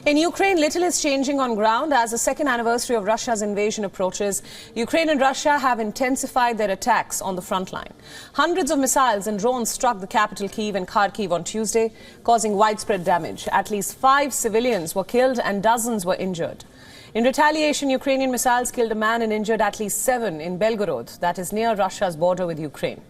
In Ukraine, little is changing on ground as the second anniversary of Russia's invasion approaches. Ukraine and Russia have intensified their attacks on the front line. Hundreds of missiles and drones struck the capital Kyiv and Kharkiv on Tuesday, causing widespread damage. At least 5 civilians were killed and dozens were injured. In retaliation, Ukrainian missiles killed a man and injured at least 7 in Belgorod, that is near Russia's border with Ukraine.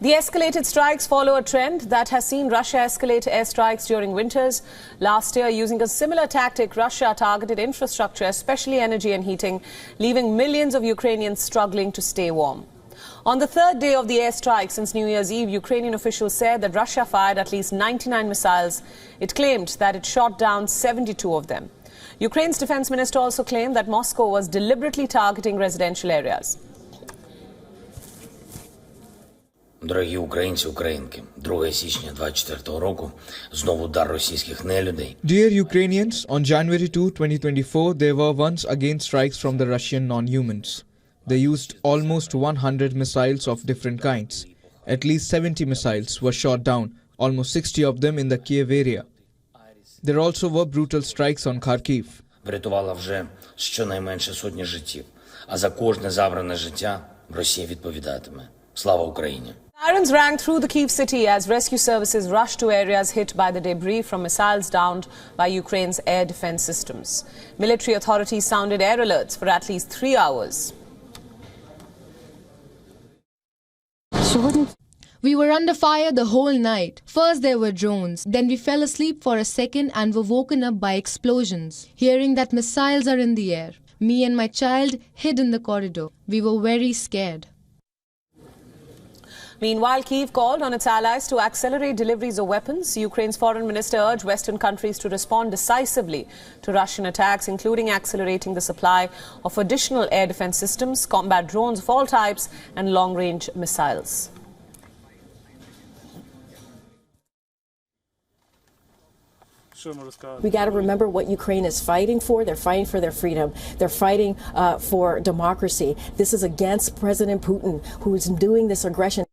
The escalated strikes follow a trend that has seen Russia escalate airstrikes during winters. Last year, using a similar tactic, Russia targeted infrastructure, especially energy and heating, leaving millions of Ukrainians struggling to stay warm. On the third day of the airstrike since New Year's Eve, Ukrainian officials said that Russia fired at least 99 missiles. It claimed that it shot down 72 of them. Ukraine's defense minister also claimed that Moscow was deliberately targeting residential areas. Дорогі українці, українки, 2 січня 24 року знову удар російських нелюдей. Dear Ukrainians, on January 2, 2024, there were once again strikes from the Russian non-humans. They used almost 100 missiles of different kinds. At least 70 missiles were shot down, almost 60 of them in the Kyiv area. There also were brutal strikes on Kharkiv. Врятувала вже щонайменше сотні життів, а за кожне забране життя Росія відповідатиме. Слава Україні! Sirens rang through the Kyiv city as rescue services rushed to areas hit by the debris from missiles downed by Ukraine's air defense systems. Military authorities sounded air alerts for at least 3 hours. We were under fire the whole night. First there were drones, then we fell asleep for a second and were woken up by explosions, hearing that missiles are in the air. Me and my child hid in the corridor. We were very scared. Meanwhile, Kyiv called on its allies to accelerate deliveries of weapons. Ukraine's foreign minister urged Western countries to respond decisively to Russian attacks, including accelerating the supply of additional air defense systems, combat drones of all types, and long-range missiles. We got to remember what Ukraine is fighting for. They're fighting for their freedom. They're fighting for democracy. This is against President Putin, who is doing this aggression.